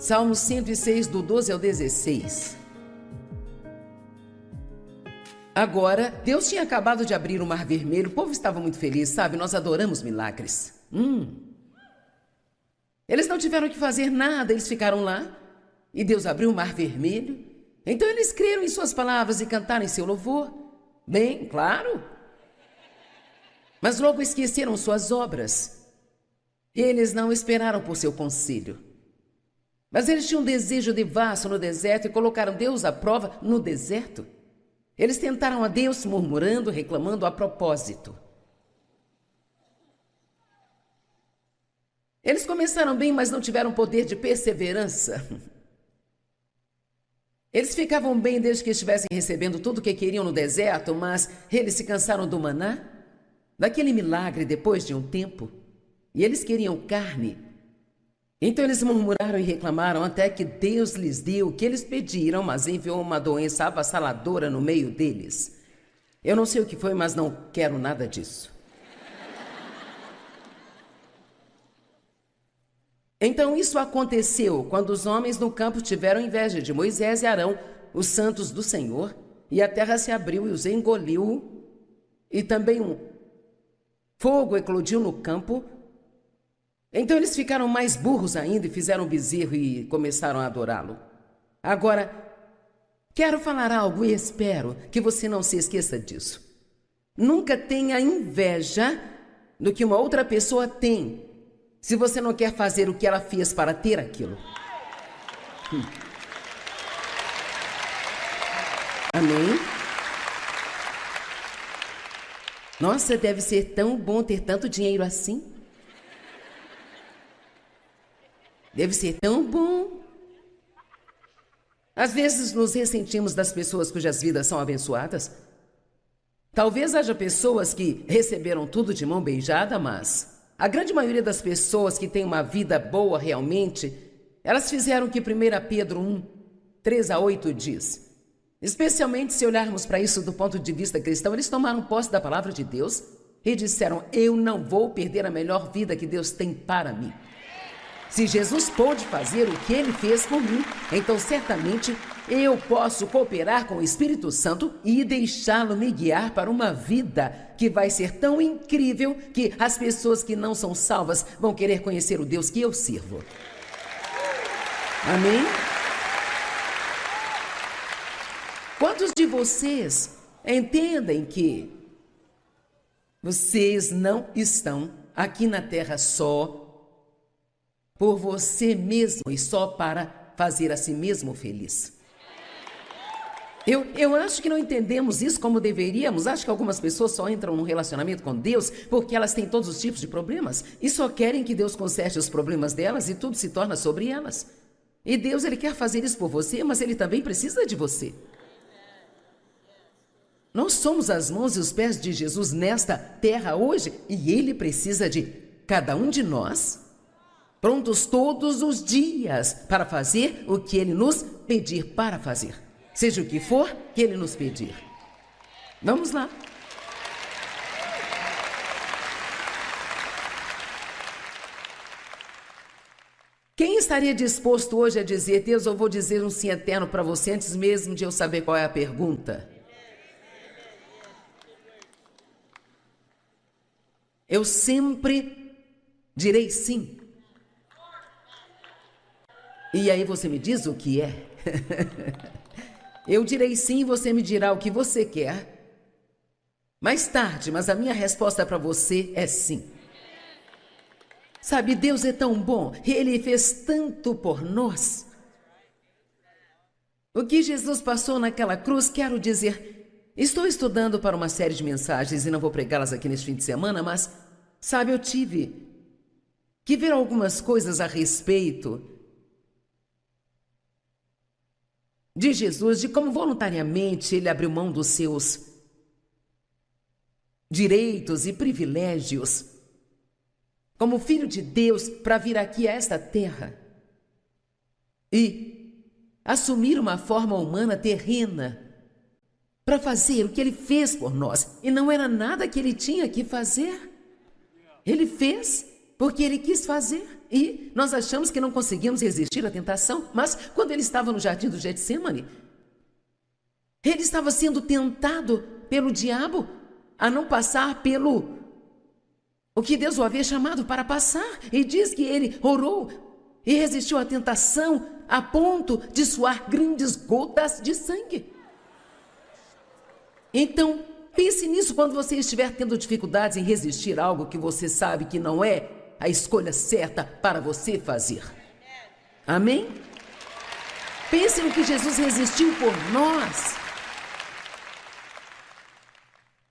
Salmo 106, do 12 ao 16. Agora, Deus tinha acabado de abrir o Mar Vermelho, o povo estava muito feliz, sabe? Nós adoramos milagres. Eles não tiveram que fazer nada, eles ficaram lá, e Deus abriu o Mar Vermelho. Então eles creram em suas palavras e cantaram em seu louvor. Bem, claro. Mas logo esqueceram suas obras. Eles não esperaram por seu conselho. Mas eles tinham um desejo devasso no deserto e colocaram Deus à prova no deserto. Eles tentaram a Deus murmurando, reclamando a propósito. Eles começaram bem, mas não tiveram poder de perseverança. Eles ficavam bem desde que estivessem recebendo tudo o que queriam no deserto, mas eles se cansaram do maná, daquele milagre depois de um tempo, e eles queriam carne. Então eles murmuraram e reclamaram até que Deus lhes deu o que eles pediram, mas enviou uma doença avassaladora no meio deles. Eu não sei o que foi, mas não quero nada disso. Então isso aconteceu quando os homens no campo tiveram inveja de Moisés e Arão, os santos do Senhor, e a terra se abriu e os engoliu, e também um fogo eclodiu no campo. Então eles ficaram mais burros ainda e fizeram um bezerro e começaram a adorá-lo. Agora, quero falar algo e espero que você não se esqueça disso. Nunca tenha inveja do que uma outra pessoa tem, se você não quer fazer o que ela fez para ter aquilo. Amém? Nossa, deve ser tão bom ter tanto dinheiro assim. Deve ser tão bom. Às vezes nos ressentimos das pessoas cujas vidas são abençoadas. Talvez haja pessoas que receberam tudo de mão beijada, mas a grande maioria das pessoas que têm uma vida boa realmente, elas fizeram o que 1 Pedro 1, 3 a 8 diz. Especialmente se olharmos para isso do ponto de vista cristão, eles tomaram posse da palavra de Deus e disseram: eu não vou perder a melhor vida que Deus tem para mim. Se Jesus pôde fazer o que ele fez por mim, então certamente eu posso cooperar com o Espírito Santo e deixá-lo me guiar para uma vida que vai ser tão incrível que as pessoas que não são salvas vão querer conhecer o Deus que eu sirvo. Amém? Quantos de vocês entendem que vocês não estão aqui na terra só por você mesmo e só para fazer a si mesmo feliz? Eu acho que não entendemos isso como deveríamos. Acho que algumas pessoas só entram num relacionamento com Deus porque elas têm todos os tipos de problemas e só querem que Deus conserte os problemas delas e tudo se torna sobre elas. E Deus, ele quer fazer isso por você, mas ele também precisa de você. Nós somos as mãos e os pés de Jesus nesta terra hoje e ele precisa de cada um de nós, prontos todos os dias para fazer o que ele nos pedir para fazer. Seja o que for que ele nos pedir. Vamos lá. Quem estaria disposto hoje a dizer: Deus, eu vou dizer um sim eterno para você antes mesmo de eu saber qual é a pergunta? Eu sempre direi sim. E aí você me diz o que é? Eu direi sim e você me dirá o que você quer. Mais tarde, mas a minha resposta para você é sim. Sabe, Deus é tão bom, ele fez tanto por nós. O que Jesus passou naquela cruz, quero dizer, estou estudando para uma série de mensagens e não vou pregá-las aqui neste fim de semana, mas, sabe, eu tive que ver algumas coisas a respeito de Jesus, de como voluntariamente ele abriu mão dos seus direitos e privilégios como filho de Deus para vir aqui a esta terra e assumir uma forma humana terrena para fazer o que ele fez por nós. E não era nada que ele tinha que fazer. Ele fez porque ele quis fazer E nós achamos que não conseguimos resistir à tentação, mas quando ele estava no jardim do Getsemane, ele estava sendo tentado pelo diabo a não passar pelo o que Deus o havia chamado para passar. E diz que ele orou e resistiu à tentação a ponto de suar grandes gotas de sangue. Então, pense nisso quando você estiver tendo dificuldades em resistir a algo que você sabe que não é a escolha certa para você fazer. Amém? Pense no que Jesus resistiu por nós.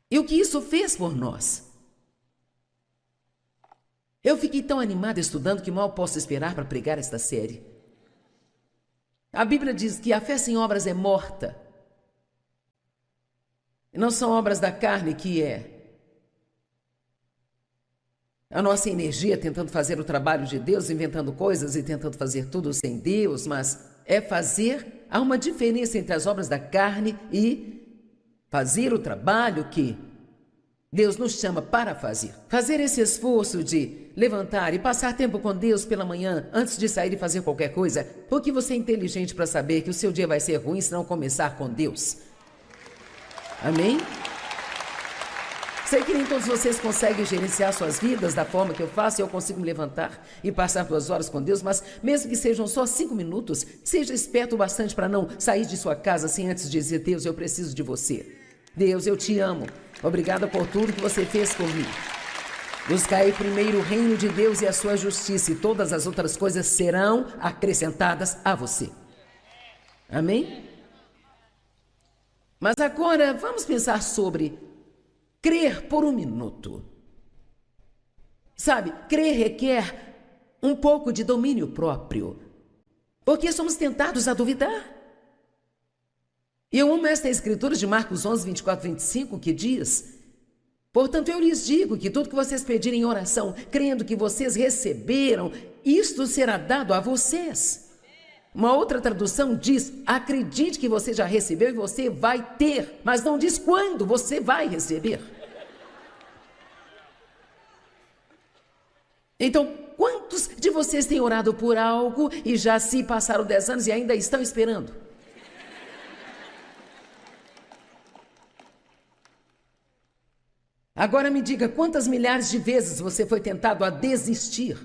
E o que isso fez por nós. Eu fiquei tão animada estudando que mal posso esperar para pregar esta série. A Bíblia diz que a fé sem obras é morta. E não são obras da carne que é a nossa energia tentando fazer o trabalho de Deus, inventando coisas e tentando fazer tudo sem Deus, mas é fazer, há uma diferença entre as obras da carne e fazer o trabalho que Deus nos chama para fazer. Fazer esse esforço de levantar e passar tempo com Deus pela manhã antes de sair e fazer qualquer coisa, porque você é inteligente para saber que o seu dia vai ser ruim se não começar com Deus. Amém? Sei que nem todos vocês conseguem gerenciar suas vidas da forma que eu faço, eu consigo me levantar e passar 2 horas com Deus, mas mesmo que sejam só 5 minutos, seja esperto o bastante para não sair de sua casa sem antes dizer: Deus, eu preciso de você. Deus, eu te amo. Obrigada por tudo que você fez por mim. Buscai primeiro o reino de Deus e a sua justiça, e todas as outras coisas serão acrescentadas a você. Amém? Mas agora vamos pensar sobre crer por um minuto. Sabe, crer requer um pouco de domínio próprio, porque somos tentados a duvidar. E eu amo esta escritura de Marcos 11, 24, 25, que diz: portanto, eu lhes digo que tudo que vocês pedirem em oração, crendo que vocês receberam, isto será dado a vocês. Uma outra tradução diz: acredite que você já recebeu e você vai ter, mas não diz quando você vai receber. Então, quantos de vocês têm orado por algo e já se passaram 10 anos e ainda estão esperando? Agora me diga, quantas milhares de vezes você foi tentado a desistir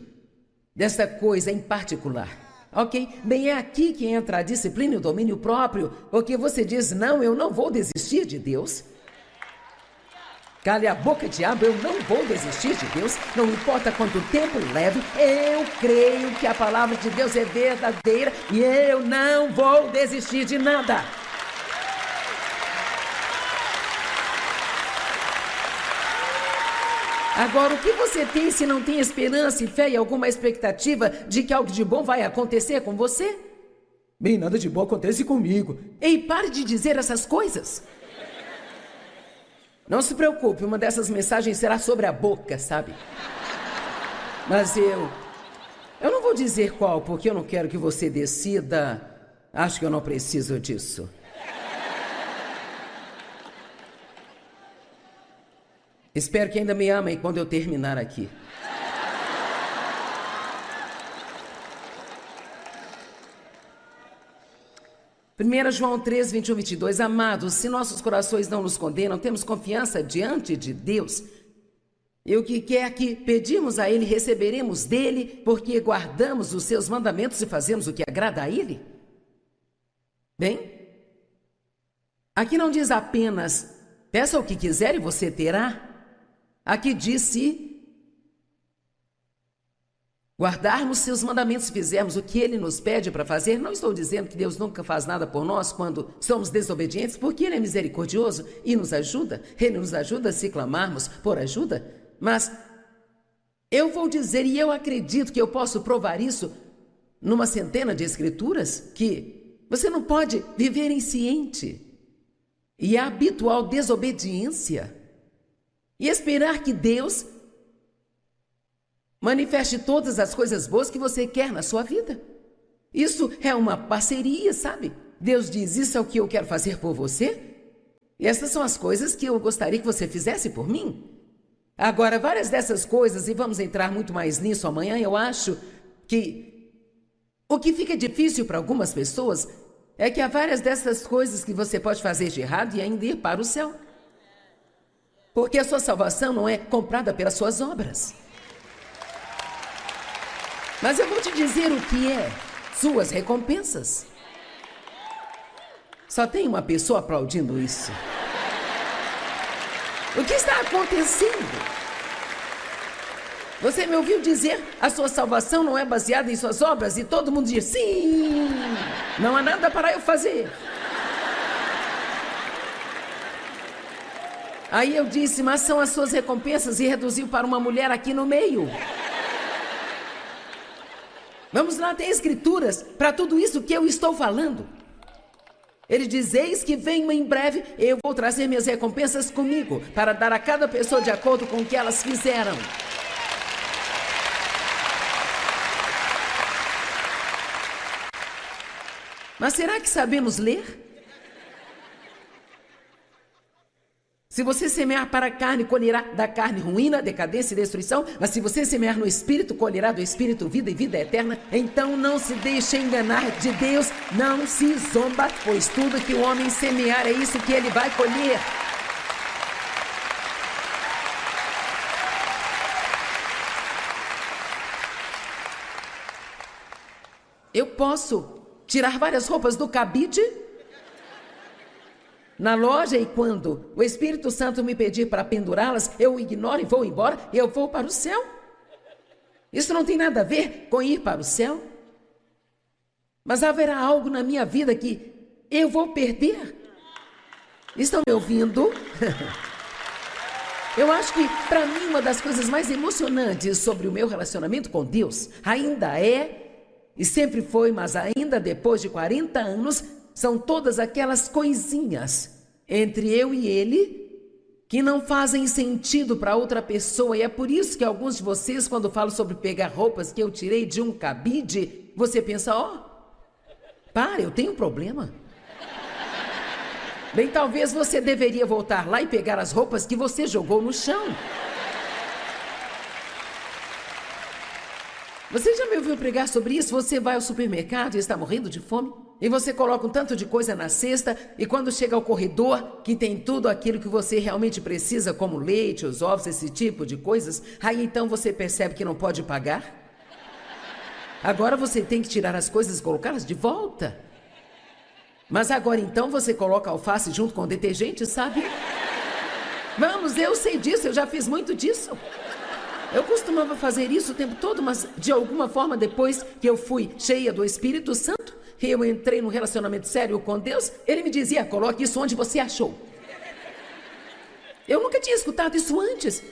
dessa coisa em particular? Ok? Bem, é aqui que entra a disciplina e o domínio próprio, porque você diz: não, eu não vou desistir de Deus. Cale a boca, diabo, eu não vou desistir de Deus, não importa quanto tempo leve, eu creio que a palavra de Deus é verdadeira e eu não vou desistir de nada. Agora, o que você tem se não tem esperança e fé e alguma expectativa de que algo de bom vai acontecer com você? Bem, nada de bom acontece comigo. Ei, pare de dizer essas coisas. Não se preocupe, uma dessas mensagens será sobre a boca, sabe? Mas eu não vou dizer qual, porque eu não quero que você decida. Acho que eu não preciso disso. Espero que ainda me amem quando eu terminar aqui. Primeira João 3, 21, 22. Amados, se nossos corações não nos condenam, temos confiança diante de Deus. E o que quer que pedimos a Ele, receberemos dEle, porque guardamos os seus mandamentos e fazemos o que agrada a Ele. Bem, aqui não diz apenas, peça o que quiser e você terá. Aqui diz: se guardarmos seus mandamentos e fizermos o que Ele nos pede para fazer. Não estou dizendo que Deus nunca faz nada por nós quando somos desobedientes, porque Ele é misericordioso e nos ajuda. Ele nos ajuda se clamarmos por ajuda. Mas eu vou dizer, e eu acredito que eu posso provar isso numa centena de escrituras, que você não pode viver insciente e a habitual desobediência e esperar que Deus manifeste todas as coisas boas que você quer na sua vida. Isso é uma parceria, sabe? Deus diz: isso é o que eu quero fazer por você, e essas são as coisas que eu gostaria que você fizesse por mim. Agora, várias dessas coisas, e vamos entrar muito mais nisso amanhã, eu acho, que o que fica difícil para algumas pessoas é que há várias dessas coisas que você pode fazer de errado e ainda ir para o céu. Porque a sua salvação não é comprada pelas suas obras. Mas eu vou te dizer o que é suas recompensas. Só tem uma pessoa aplaudindo isso. O que está acontecendo? Você me ouviu dizer, a sua salvação não é baseada em suas obras? E todo mundo diz, sim, não há nada para eu fazer. Aí eu disse, mas são as suas recompensas, e reduziu para uma mulher aqui no meio. Vamos lá, tem escrituras para tudo isso que eu estou falando. Ele diz, eis que venho em breve, eu vou trazer minhas recompensas comigo, para dar a cada pessoa de acordo com o que elas fizeram. Mas será que sabemos ler? Se você semear para a carne, colherá da carne ruína, decadência e destruição. Mas se você semear no Espírito, colherá do Espírito vida e vida eterna. Então não se deixe enganar de Deus, não se zomba, pois tudo que o homem semear é isso que ele vai colher. Eu posso tirar várias roupas do cabide na loja e quando o Espírito Santo me pedir para pendurá-las, eu ignoro e vou embora e eu vou para o céu. Isso não tem nada a ver com ir para o céu. Mas haverá algo na minha vida que eu vou perder. Estão me ouvindo? Eu acho que, para mim, uma das coisas mais emocionantes sobre o meu relacionamento com Deus ainda é, e sempre foi, mas ainda depois de 40 anos, são todas aquelas coisinhas entre eu e ele que não fazem sentido para outra pessoa. E é por isso que alguns de vocês, quando falam sobre pegar roupas que eu tirei de um cabide, você pensa, para, eu tenho um problema. Bem, talvez você deveria voltar lá e pegar as roupas que você jogou no chão. Você já me ouviu pregar sobre isso? Você vai ao supermercado e está morrendo de fome? E você coloca um tanto de coisa na cesta e quando chega ao corredor, que tem tudo aquilo que você realmente precisa, como leite, os ovos, esse tipo de coisas, aí então você percebe que não pode pagar? Agora você tem que tirar as coisas e colocá-las de volta. Mas agora então você coloca alface junto com o detergente, sabe? Vamos, eu sei disso, eu já fiz muito disso. Eu costumava fazer isso o tempo todo, mas de alguma forma depois que eu fui cheia do Espírito Santo, eu entrei num relacionamento sério com Deus, ele me dizia, coloque isso onde você achou. Eu nunca tinha escutado isso antes.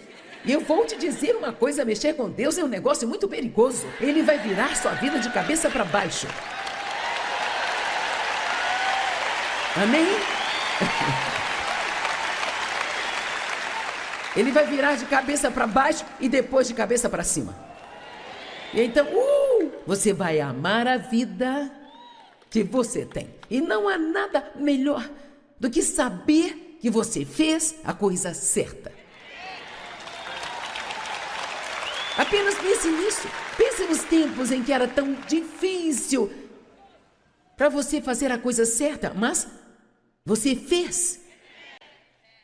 E eu vou te dizer uma coisa, mexer com Deus é um negócio muito perigoso. Ele vai virar sua vida de cabeça para baixo. Amém? Ele vai virar de cabeça para baixo e depois de cabeça para cima. E então, você vai amar a vida que você tem. E não há nada melhor do que saber que você fez a coisa certa. Apenas pense nisso. Pense nos tempos em que era tão difícil para você fazer a coisa certa, mas você fez.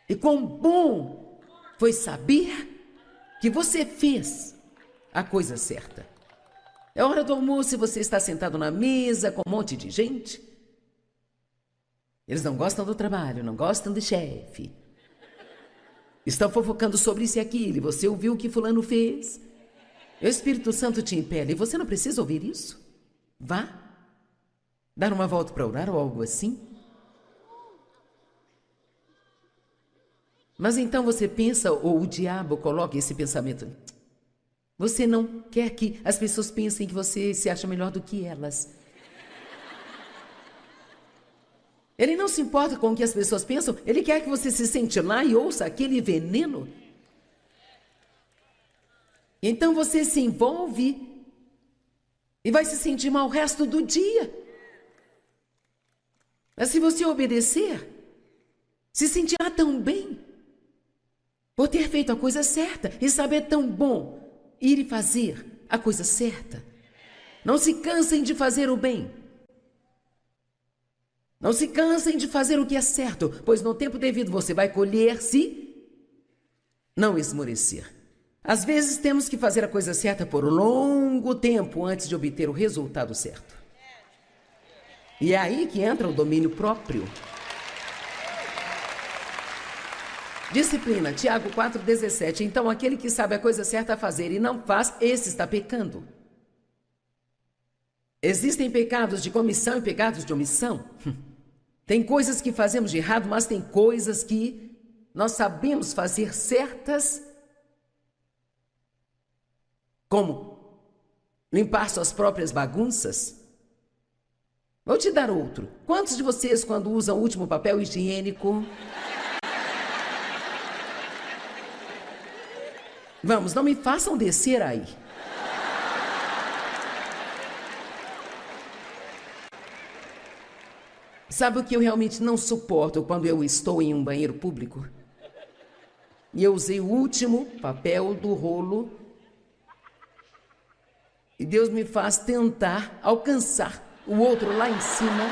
E quão bom foi saber que você fez a coisa certa. É hora do almoço e você está sentado na mesa com um monte de gente. Eles não gostam do trabalho, não gostam do chefe. Estão fofocando sobre isso e aquilo, e você ouviu o que fulano fez. O Espírito Santo te impele, e você não precisa ouvir isso. Vá dar uma volta para orar ou algo assim. Mas então você pensa, ou o diabo coloca esse pensamento. Você não quer que as pessoas pensem que você se acha melhor do que elas. Ele não se importa com o que as pessoas pensam, ele quer que você se sente lá e ouça aquele veneno. Então você se envolve e vai se sentir mal o resto do dia. Mas se você obedecer, se sentirá tão bem por ter feito a coisa certa e saber tão bom ir e fazer a coisa certa. Não se cansem de fazer o bem. Não se cansem de fazer o que é certo, pois no tempo devido você vai colher se não esmorecer. Às vezes temos que fazer a coisa certa por um longo tempo antes de obter o resultado certo. E é aí que entra o domínio próprio. Disciplina, Tiago 4,17. Então aquele que sabe a coisa certa a fazer e não faz, esse está pecando. Existem pecados de comissão e pecados de omissão. Tem coisas que fazemos de errado, mas tem coisas que nós sabemos fazer certas, como limpar suas próprias bagunças. Vou te dar outro. Quantos de vocês, quando usam o último papel higiênico... Vamos, não me façam descer aí. Sabe o que eu realmente não suporto quando eu estou em um banheiro público? E eu usei o último papel do rolo e Deus me faz tentar alcançar o outro lá em cima.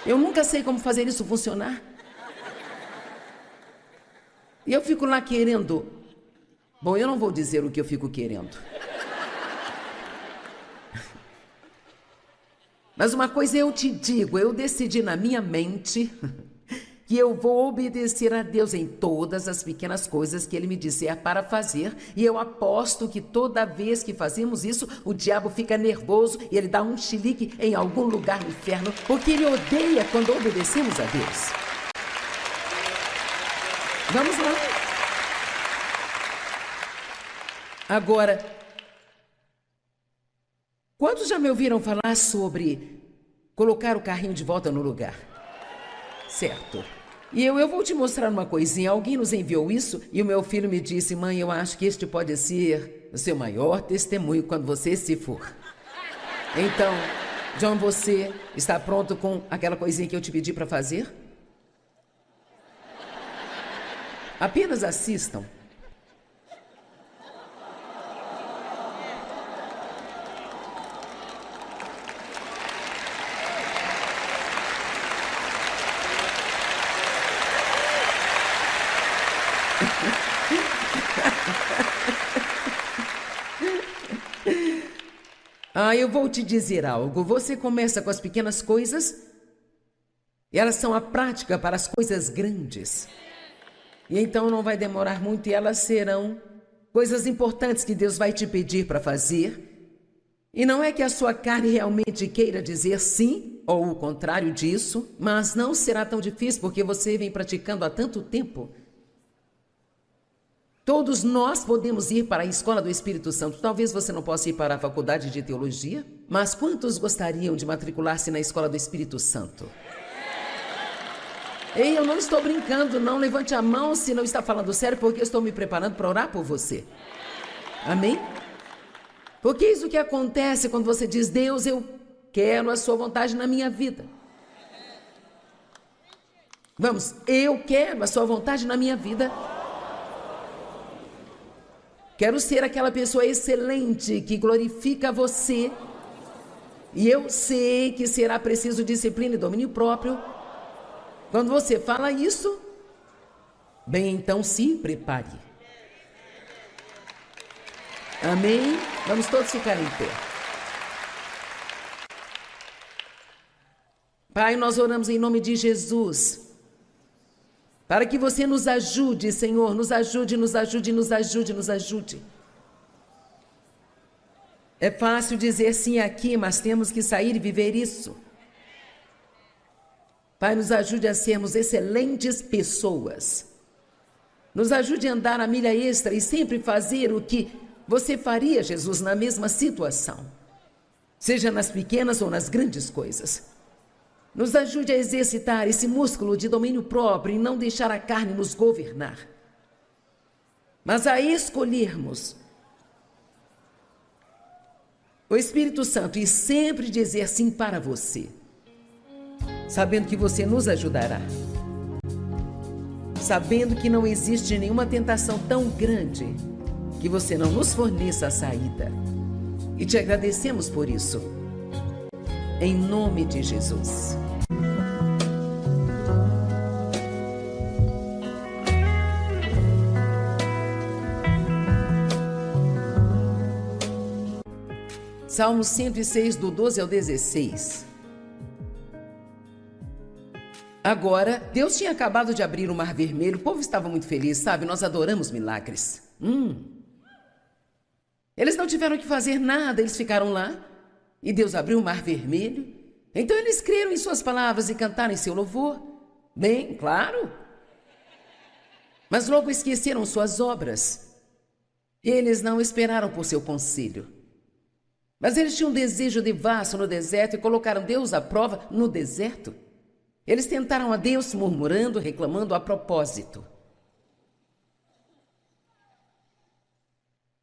Eu nunca sei como fazer isso funcionar. E eu fico lá querendo... Bom, eu não vou dizer o que eu fico querendo. Mas uma coisa eu te digo, eu decidi na minha mente que eu vou obedecer a Deus em todas as pequenas coisas que Ele me disser para fazer. E eu aposto que toda vez que fazemos isso, o diabo fica nervoso e ele dá um chilique em algum lugar no inferno, porque ele odeia quando obedecemos a Deus. Vamos lá. Agora, quantos já me ouviram falar sobre colocar o carrinho de volta no lugar? Certo. E eu vou te mostrar uma coisinha. Alguém nos enviou isso e o meu filho me disse: mãe, eu acho que este pode ser o seu maior testemunho quando você se for. Então, John, você está pronto com aquela coisinha que eu te pedi para fazer? Apenas assistam. Eu vou te dizer algo. Você começa com as pequenas coisas e elas são a prática para as coisas grandes. E então não vai demorar muito e elas serão coisas importantes que Deus vai te pedir para fazer. E não é que a sua carne realmente queira dizer sim ou o contrário disso, mas não será tão difícil porque você vem praticando há tanto tempo. Todos nós podemos ir para a escola do Espírito Santo. Talvez você não possa ir para a faculdade de teologia, mas quantos gostariam de matricular-se na escola do Espírito Santo? Ei, eu não estou brincando, não. Levante a mão se não está falando sério, porque eu estou me preparando para orar por você. Amém? Porque isso que acontece quando você diz: Deus, eu quero a sua vontade na minha vida. Vamos, eu quero a sua vontade na minha vida. Quero ser aquela pessoa excelente que glorifica você. E eu sei que será preciso disciplina e domínio próprio. Quando você fala isso, bem, então se prepare. Amém? Vamos todos ficar em pé. Pai, nós oramos em nome de Jesus, para que você nos ajude, Senhor, nos ajude, nos ajude, nos ajude, nos ajude. É fácil dizer sim aqui, mas temos que sair e viver isso. Pai, nos ajude a sermos excelentes pessoas. Nos ajude a andar a milha extra e sempre fazer o que você faria, Jesus, na mesma situação. Seja nas pequenas ou nas grandes coisas. Nos ajude a exercitar esse músculo de domínio próprio e não deixar a carne nos governar. Mas a escolhermos o Espírito Santo e sempre dizer sim para você, sabendo que você nos ajudará, sabendo que não existe nenhuma tentação tão grande que você não nos forneça a saída. e te agradecemos por isso. Em nome de Jesus. Salmo 106, do 12 ao 16. Agora, Deus tinha acabado de abrir o Mar Vermelho, o povo estava muito feliz, sabe? Nós adoramos milagres. Eles não tiveram que fazer nada, eles ficaram lá, e Deus abriu o Mar Vermelho. Então eles creram em suas palavras e cantaram em seu louvor. Bem, claro. Mas logo esqueceram suas obras. Eles não esperaram por seu conselho. Mas eles tinham um desejo devasso no deserto e colocaram Deus à prova no deserto. Eles tentaram a Deus murmurando, reclamando a propósito.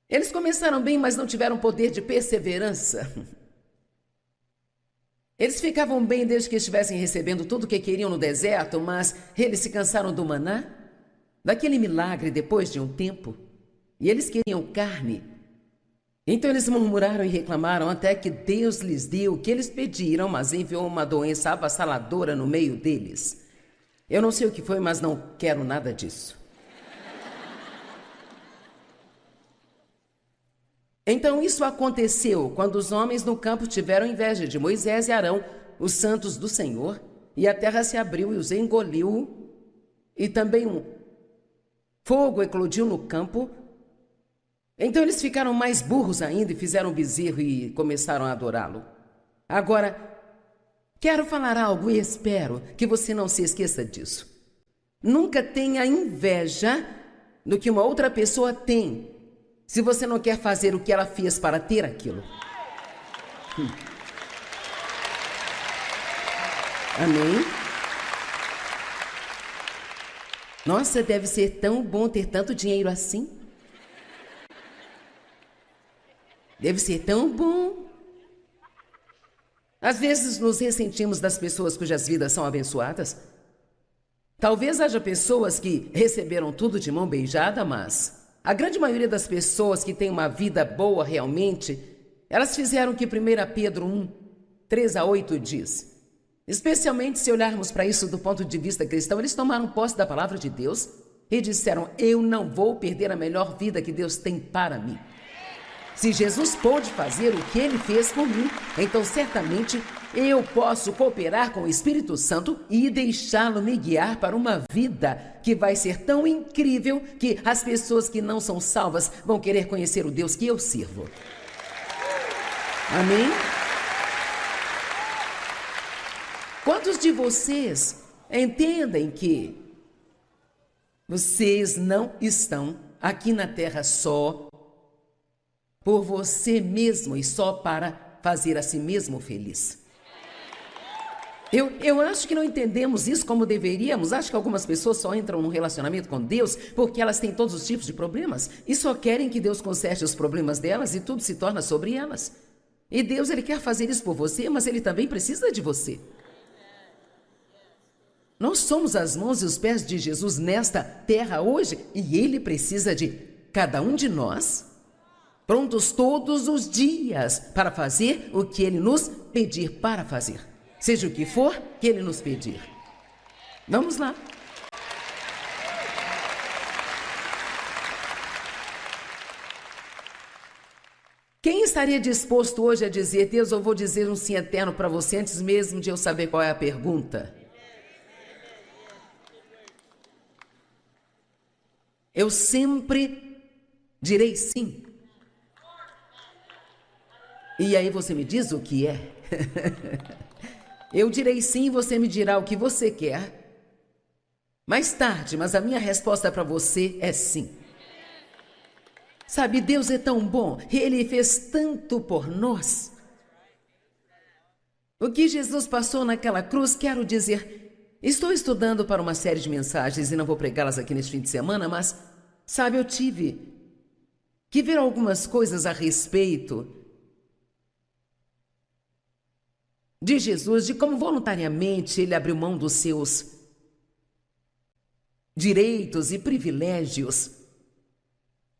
Eles começaram bem, mas não tiveram poder de perseverança. Eles ficavam bem desde que estivessem recebendo tudo o que queriam no deserto, mas eles se cansaram do maná, daquele milagre depois de um tempo, e eles queriam carne. Então eles murmuraram e reclamaram até que Deus lhes deu o que eles pediram, mas enviou uma doença avassaladora no meio deles. Eu não sei o que foi, mas não quero nada disso. Então isso aconteceu quando os homens no campo tiveram inveja de Moisés e Arão, os santos do Senhor, e a terra se abriu e os engoliu, e também um fogo eclodiu no campo. Então eles ficaram mais burros ainda e fizeram um bezerro e começaram a adorá-lo. Agora, quero falar algo e espero que você não se esqueça disso. Nunca tenha inveja do que uma outra pessoa tem, se você não quer fazer o que ela fez para ter aquilo. Amém? Nossa, deve ser tão bom ter tanto dinheiro assim. Deve ser tão bom. Às vezes nos ressentimos das pessoas cujas vidas são abençoadas. Talvez haja pessoas que receberam tudo de mão beijada, mas a grande maioria das pessoas que têm uma vida boa realmente, elas fizeram o que 1 Pedro 1, 3 a 8 diz. Especialmente se olharmos para isso do ponto de vista cristão, eles tomaram posse da palavra de Deus e disseram: eu não vou perder a melhor vida que Deus tem para mim. Se Jesus pôde fazer o que ele fez por mim, então certamente eu posso cooperar com o Espírito Santo e deixá-lo me guiar para uma vida que vai ser tão incrível que as pessoas que não são salvas vão querer conhecer o Deus que eu sirvo. Amém? Quantos de vocês entendem que vocês não estão aqui na terra só por você mesmo e só para fazer a si mesmo feliz? Eu acho que não entendemos isso como deveríamos. Acho que algumas pessoas só entram num relacionamento com Deus porque elas têm todos os tipos de problemas e só querem que Deus conserte os problemas delas e tudo se torna sobre elas. E Deus, ele quer fazer isso por você, mas ele também precisa de você. Nós somos as mãos e os pés de Jesus nesta terra hoje e ele precisa de cada um de nós, prontos todos os dias para fazer o que ele nos pedir para fazer. Seja o que for que ele nos pedir. Vamos lá. Quem estaria disposto hoje a dizer: Deus, eu vou dizer um sim eterno para você antes mesmo de eu saber qual é a pergunta? Eu sempre direi sim. E aí você me diz o que é? Eu direi sim e você me dirá o que você quer. Mais tarde, mas a minha resposta para você é sim. Sabe, Deus é tão bom, Ele fez tanto por nós. O que Jesus passou naquela cruz, quero dizer, estou estudando para uma série de mensagens e não vou pregá-las aqui neste fim de semana, mas, sabe, eu tive que ver algumas coisas a respeito de Jesus, de como voluntariamente ele abriu mão dos seus direitos e privilégios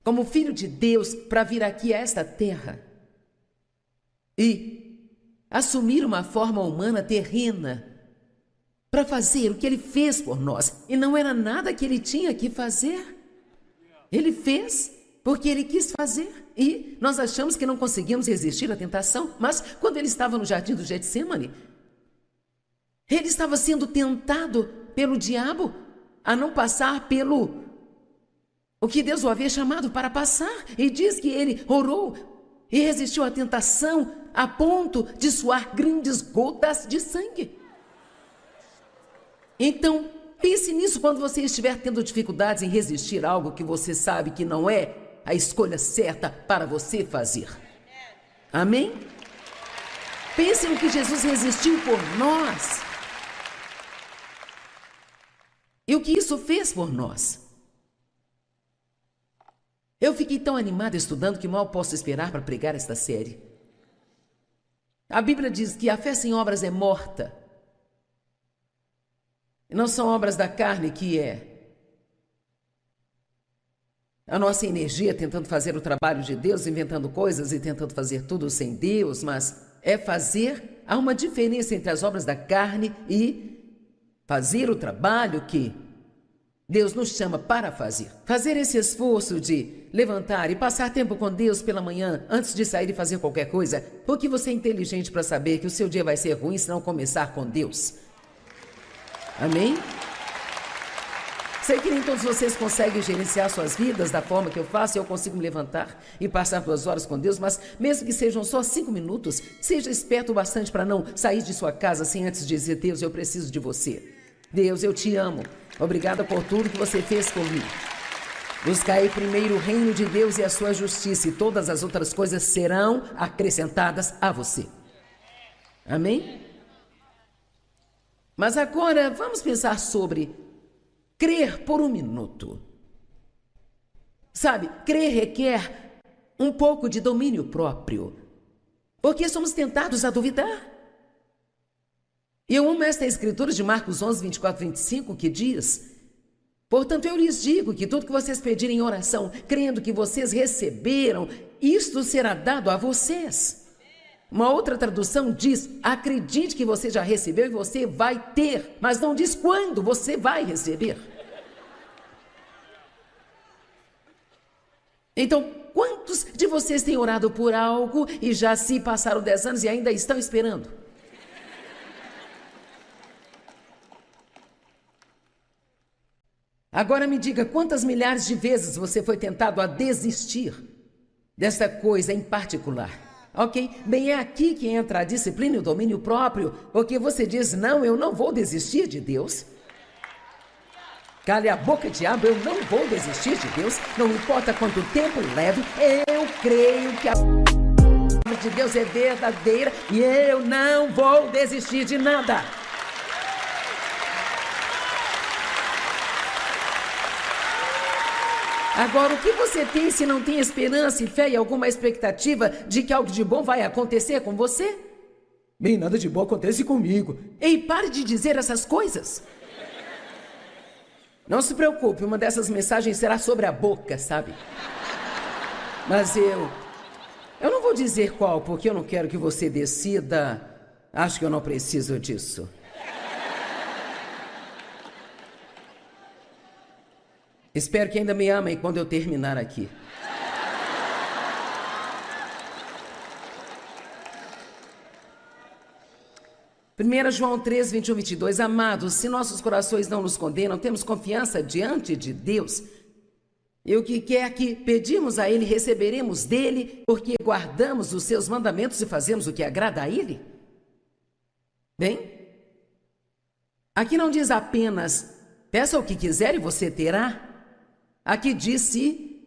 como filho de Deus para vir aqui a esta terra. e assumir uma forma humana terrena para fazer o que ele fez por nós. E não era nada que ele tinha que fazer. Ele fez porque ele quis fazer. E nós achamos que não conseguimos resistir à tentação. Mas quando ele estava no jardim do Getsemane, ele estava sendo tentado pelo diabo a não passar pelo o que Deus o havia chamado para passar. E diz que ele orou e resistiu à tentação a ponto de suar grandes gotas de sangue. Então, pense nisso quando você estiver tendo dificuldades em resistir a algo que você sabe que não é a escolha certa para você fazer. Amém? Pense no que Jesus resistiu por nós. E o que isso fez por nós. Eu fiquei tão animada estudando que mal posso esperar para pregar esta série. A Bíblia diz que a fé sem obras é morta. E não são obras da carne que é a nossa energia tentando fazer o trabalho de Deus, inventando coisas e tentando fazer tudo sem Deus, mas é fazer, há uma diferença entre as obras da carne e fazer o trabalho que Deus nos chama para fazer. Fazer esse esforço de levantar e passar tempo com Deus pela manhã antes de sair e fazer qualquer coisa, porque você é inteligente para saber que o seu dia vai ser ruim se não começar com Deus. Amém? Sei que nem todos vocês conseguem gerenciar suas vidas da forma que eu faço. Eu consigo me levantar e passar 2 horas com Deus, mas mesmo que sejam só 5 minutos, seja esperto bastante para não sair de sua casa sem antes dizer: Deus, eu preciso de você. Deus, eu te amo. Obrigada por tudo que você fez por mim. Buscai primeiro o reino de Deus e a sua justiça, e todas as outras coisas serão acrescentadas a você. Amém? Mas agora vamos pensar sobre crer por um minuto. Sabe, crer requer um pouco de domínio próprio, porque somos tentados a duvidar. E eu amo esta escritura de Marcos 11, 24, 25, que diz: portanto, eu lhes digo que tudo que vocês pedirem em oração, crendo que vocês receberam, isto será dado a vocês. Uma outra tradução diz: acredite que você já recebeu e você vai ter, mas não diz quando você vai receber. Então, quantos de vocês têm orado por algo e já se passaram 10 anos e ainda estão esperando? Agora me diga, quantas milhares de vezes você foi tentado a desistir dessa coisa em particular? Ok? Bem, é aqui que entra a disciplina e o domínio próprio, porque você diz: não, eu não vou desistir de Deus. Cale a boca, diabo, eu não vou desistir de Deus, não importa quanto tempo leve, eu creio que a palavra de Deus é verdadeira e eu não vou desistir de nada. Agora, o que você tem se não tem esperança e fé e alguma expectativa de que algo de bom vai acontecer com você? Bem, nada de bom acontece comigo. Ei, pare de dizer essas coisas. Não se preocupe, uma dessas mensagens será sobre a boca, sabe? Mas eu não vou dizer qual, porque eu não quero que você decida. Acho que eu não preciso disso. Espero que ainda me amem quando eu terminar aqui. Primeira João 3, 21, 22. Amados, se nossos corações não nos condenam, temos confiança diante de Deus. E o que quer que pedimos a Ele, receberemos dEle, porque guardamos os seus mandamentos e fazemos o que agrada a Ele. Bem, aqui não diz apenas, peça o que quiser e você terá. Aqui diz: se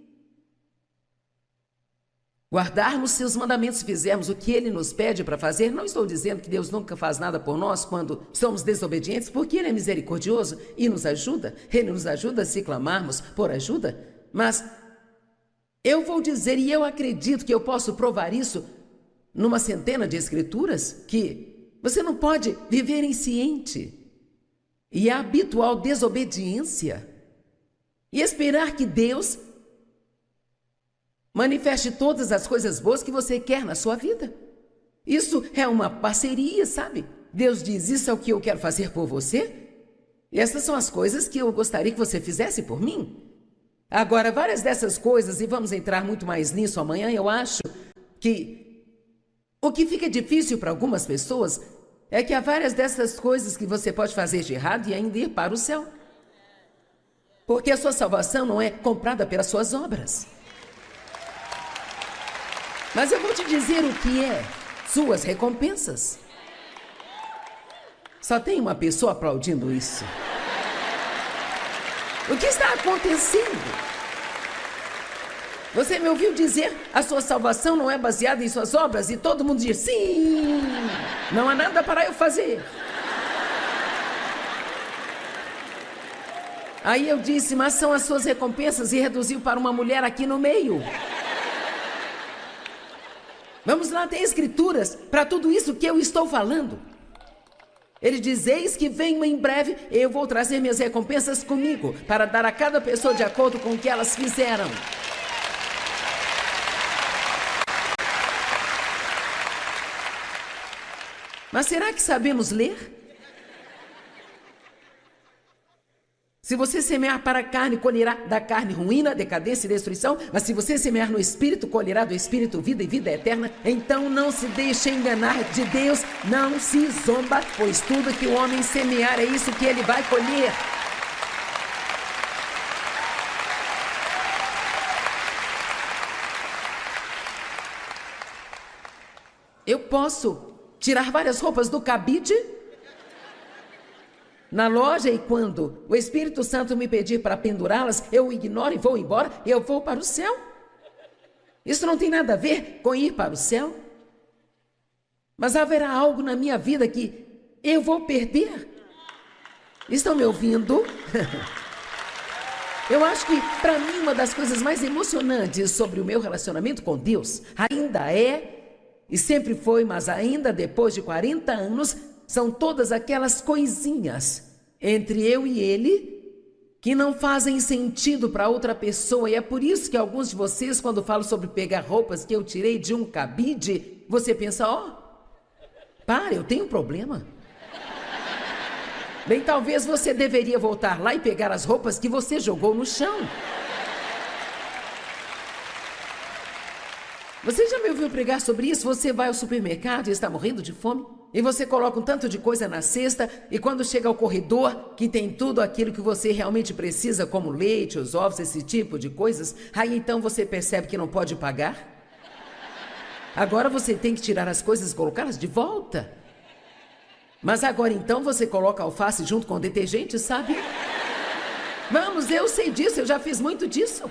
guardarmos seus mandamentos e fizermos o que Ele nos pede para fazer. Não estou dizendo que Deus nunca faz nada por nós quando somos desobedientes, porque Ele é misericordioso e nos ajuda. Ele nos ajuda se clamarmos por ajuda. Mas eu vou dizer, e eu acredito que eu posso provar isso numa centena de escrituras, que você não pode viver insciente e a habitual desobediência e esperar que Deus manifeste todas as coisas boas que você quer na sua vida. Isso é uma parceria, sabe? Deus diz, isso é o que eu quero fazer por você. E essas são as coisas que eu gostaria que você fizesse por mim. Agora, várias dessas coisas, e vamos entrar muito mais nisso amanhã, eu acho que o que fica difícil para algumas pessoas é que há várias dessas coisas que você pode fazer de errado e ainda ir para o céu. Porque a sua salvação não é comprada pelas suas obras. Mas eu vou te dizer o que é suas recompensas. Só tem uma pessoa aplaudindo isso. O que está acontecendo? Você me ouviu dizer, a sua salvação não é baseada em suas obras? E todo mundo diz, sim, não há nada para eu fazer. Aí eu disse, mas são as suas recompensas, e reduziu para uma mulher aqui no meio. Vamos lá, tem escrituras para tudo isso que eu estou falando. Ele diz, eis que venho em breve, eu vou trazer minhas recompensas comigo, para dar a cada pessoa de acordo com o que elas fizeram. Mas será que sabemos ler? Se você semear para a carne, colherá da carne ruína, decadência e destruição. Mas se você semear no Espírito, colherá do Espírito vida e vida eterna. Então não se deixe enganar de Deus, não se zomba, pois tudo que o homem semear é isso que ele vai colher. Eu posso tirar várias roupas do cabide na loja, e quando o Espírito Santo me pedir para pendurá-las, eu ignoro e vou embora, e eu vou para o céu. Isso não tem nada a ver com ir para o céu. Mas haverá algo na minha vida que eu vou perder. Estão me ouvindo? Eu acho que, para mim, uma das coisas mais emocionantes sobre o meu relacionamento com Deus ainda é, e sempre foi, mas ainda depois de 40 anos, são todas aquelas coisinhas entre eu e ele que não fazem sentido para outra pessoa. E é por isso que alguns de vocês, quando falam sobre pegar roupas que eu tirei de um cabide, você pensa, para, eu tenho um problema. Bem, talvez você deveria voltar lá e pegar as roupas que você jogou no chão. Você já me ouviu pregar sobre isso? Você vai ao supermercado e está morrendo de fome? E você coloca um tanto de coisa na cesta, e quando chega ao corredor, que tem tudo aquilo que você realmente precisa, como leite, os ovos, esse tipo de coisas, aí então você percebe que não pode pagar? Agora você tem que tirar as coisas e colocá-las de volta. Mas agora então você coloca alface junto com o detergente, sabe? Vamos, eu sei disso, eu já fiz muito disso.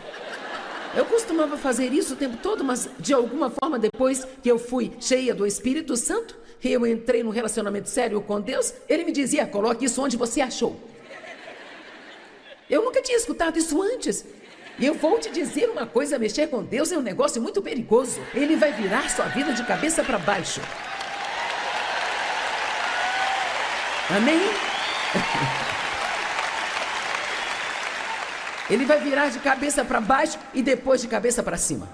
Eu costumava fazer isso o tempo todo, mas de alguma forma, depois que eu fui cheia do Espírito Santo, eu entrei num relacionamento sério com Deus, ele me dizia, coloque isso onde você achou. Eu nunca tinha escutado isso antes. E eu vou te dizer uma coisa, mexer com Deus é um negócio muito perigoso. Ele vai virar sua vida de cabeça para baixo. Amém? Ele vai virar de cabeça para baixo e depois de cabeça para cima.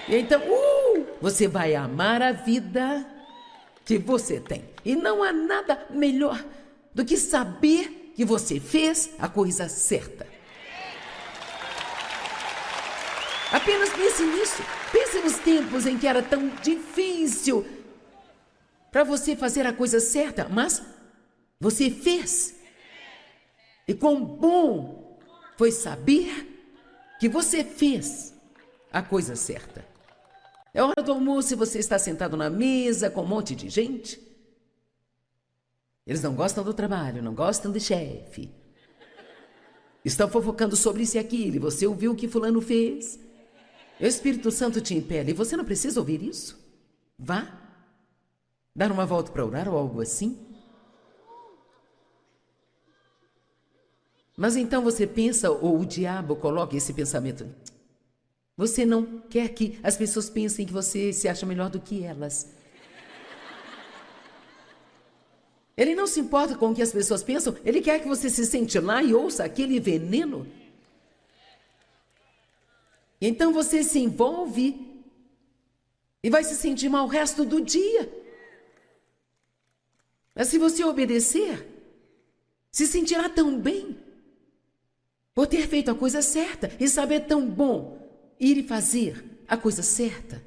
E então, você vai amar a vida que você tem. E não há nada melhor do que saber que você fez a coisa certa. Apenas pense nisso. Pense nos tempos em que era tão difícil para você fazer a coisa certa, mas você fez. E quão bom foi saber que você fez a coisa certa. É hora do almoço e você está sentado na mesa com um monte de gente. Eles não gostam do trabalho, não gostam do chefe. Estão fofocando sobre isso e aquilo, e você ouviu o que fulano fez. O Espírito Santo te impele, e você não precisa ouvir isso. Vá dar uma volta para orar ou algo assim. Mas então você pensa, ou o diabo coloca esse pensamento. Você não quer que as pessoas pensem que você se acha melhor do que elas. Ele não se importa com o que as pessoas pensam, ele quer que você se sente lá e ouça aquele veneno. Então você se envolve E vai se sentir mal o resto do dia. Mas se você obedecer, se sentirá tão bem por ter feito a coisa certa e saber tão bom ir e fazer a coisa certa.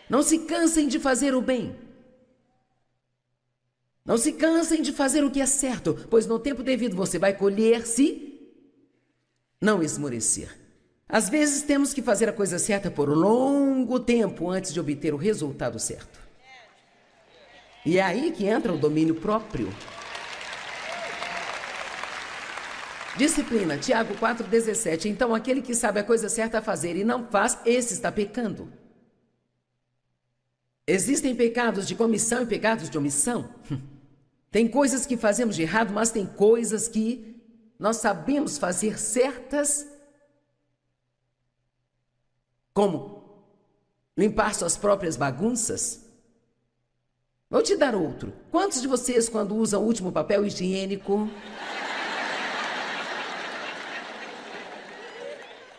Não se cansem de fazer o bem. Não se cansem de fazer o que é certo, pois no tempo devido você vai colher se não esmorecer. Às vezes temos que fazer a coisa certa por um longo tempo antes de obter o resultado certo. E é aí que entra o domínio próprio. Disciplina, Tiago 4,17. Então aquele que sabe a coisa certa a fazer e não faz, esse está pecando. Existem pecados de comissão e pecados de omissão. Tem coisas que fazemos de errado, mas tem coisas que nós sabemos fazer certas, como limpar suas próprias bagunças. Vou te dar outro. Quantos de vocês, quando usam o último papel higiênico...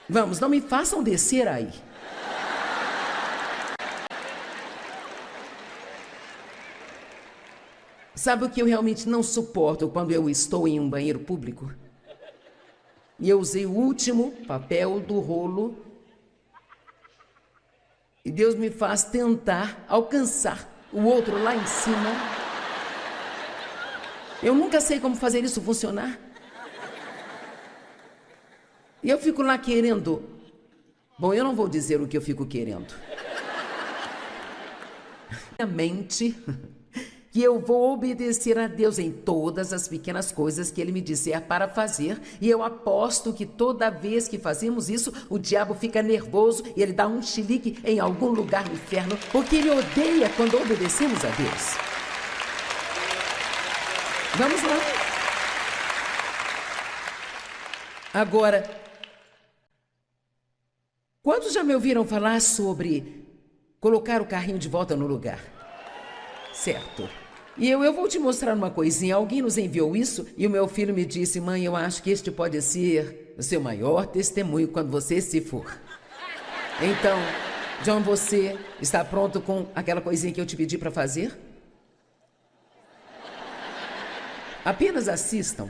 Vamos, não me façam descer aí. Sabe o que eu realmente não suporto quando eu estou em um banheiro público? E eu usei o último papel do rolo. E Deus me faz tentar alcançar o outro lá em cima. Eu nunca sei como fazer isso funcionar. E eu fico lá querendo. Bom, eu não vou dizer o que eu fico querendo. Minha mente que eu vou obedecer a Deus em todas as pequenas coisas que Ele me disser para fazer. E eu aposto que toda vez que fazemos isso, o diabo fica nervoso e ele dá um chilique em algum lugar no inferno, porque ele odeia quando obedecemos a Deus. Vamos lá. Agora, quantos já me ouviram falar sobre colocar o carrinho de volta no lugar? Certo. E eu vou te mostrar uma coisinha. Alguém nos enviou isso e o meu filho me disse: mãe, eu acho que este pode ser o seu maior testemunho quando você se for. Então, John, você está pronto com aquela coisinha que eu te pedi para fazer? Apenas assistam.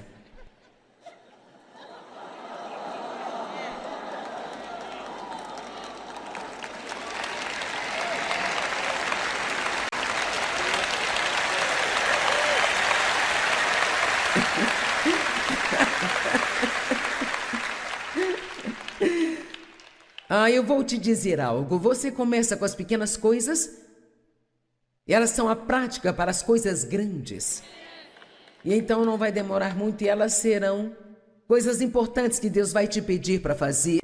Eu vou te dizer algo. Você começa com as pequenas coisas e elas são a prática para as coisas grandes. E então não vai demorar muito e elas serão coisas importantes que Deus vai te pedir para fazer.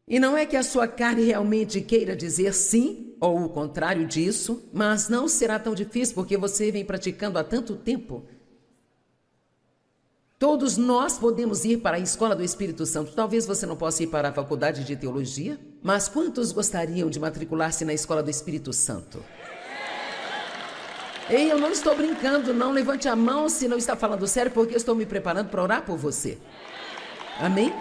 E não é que a sua carne realmente queira dizer sim ou o contrário disso, mas não será tão difícil porque você vem praticando há tanto tempo. Todos nós podemos ir para a escola do Espírito Santo. Talvez você não possa ir para a faculdade de teologia, mas quantos gostariam de matricular-se na escola do Espírito Santo? Ei, eu não estou brincando, não. Levante a mão se não está falando sério, porque eu estou me preparando para orar por você. Amém?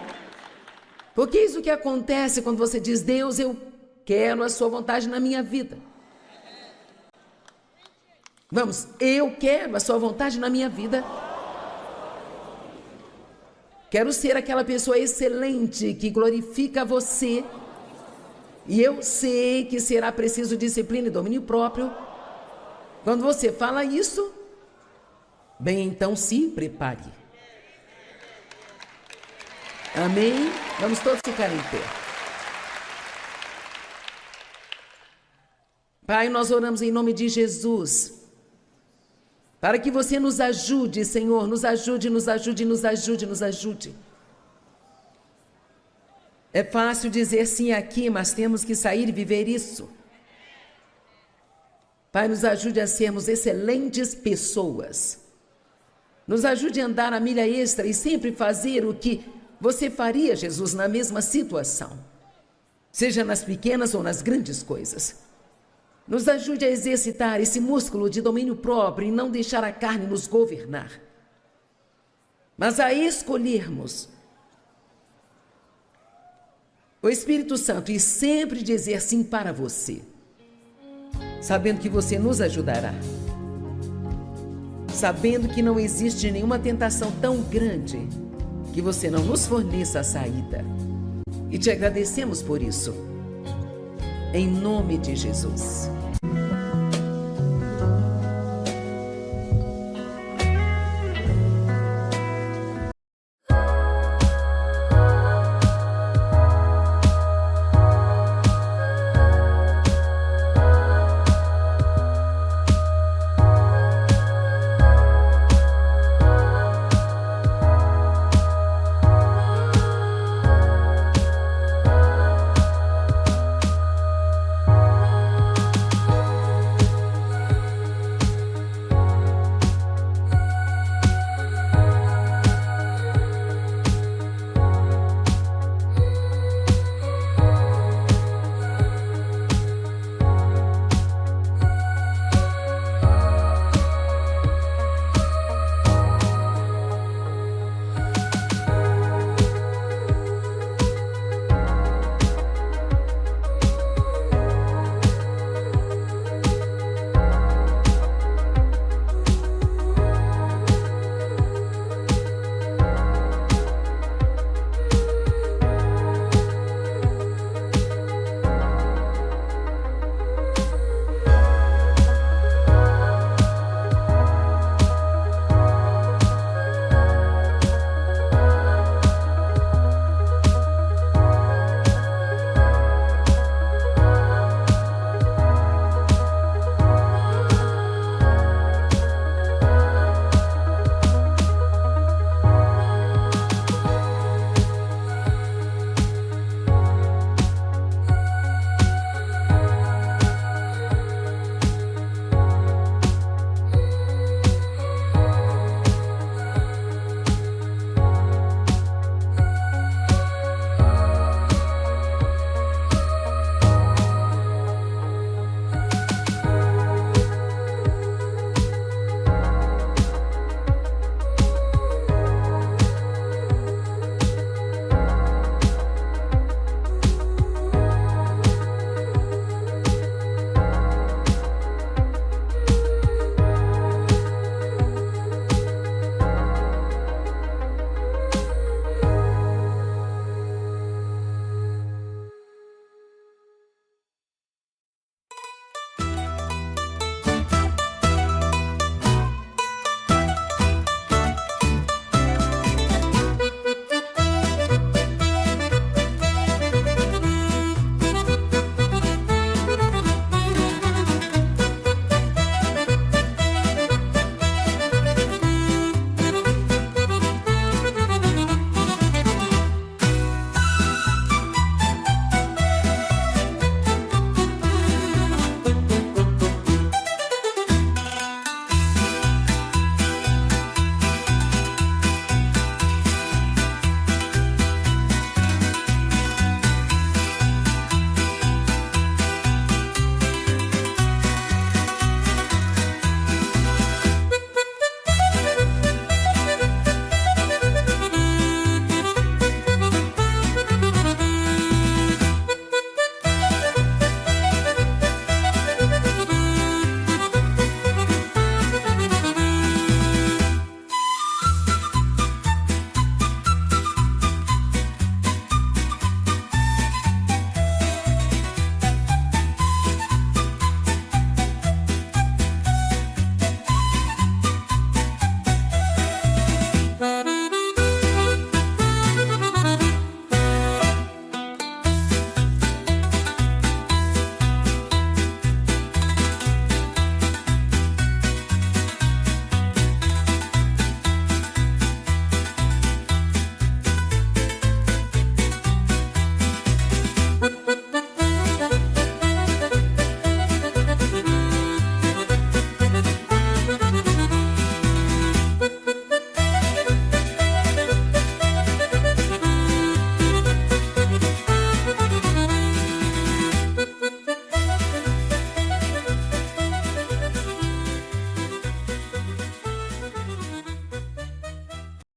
Porque isso que acontece quando você diz: Deus, eu quero a sua vontade na minha vida. Vamos, eu quero a sua vontade na minha vida. Quero ser aquela pessoa excelente que glorifica você. E eu sei que será preciso disciplina e domínio próprio. Quando você fala isso, bem, então se prepare. Amém? Vamos todos ficar em pé. Pai, nós oramos em nome de Jesus, para que você nos ajude, Senhor, nos ajude, nos ajude, nos ajude, nos ajude. É fácil dizer sim aqui, mas temos que sair e viver isso. Pai, nos ajude a sermos excelentes pessoas. Nos ajude a andar a milha extra e sempre fazer o que você faria, Jesus, na mesma situação. Seja nas pequenas ou nas grandes coisas. Nos ajude a exercitar esse músculo de domínio próprio e não deixar a carne nos governar, mas a escolhermos o Espírito Santo e sempre dizer sim para você. sabendo que você nos ajudará, sabendo que não existe nenhuma tentação tão grande que você não nos forneça a saída. E te agradecemos por isso, em nome de Jesus.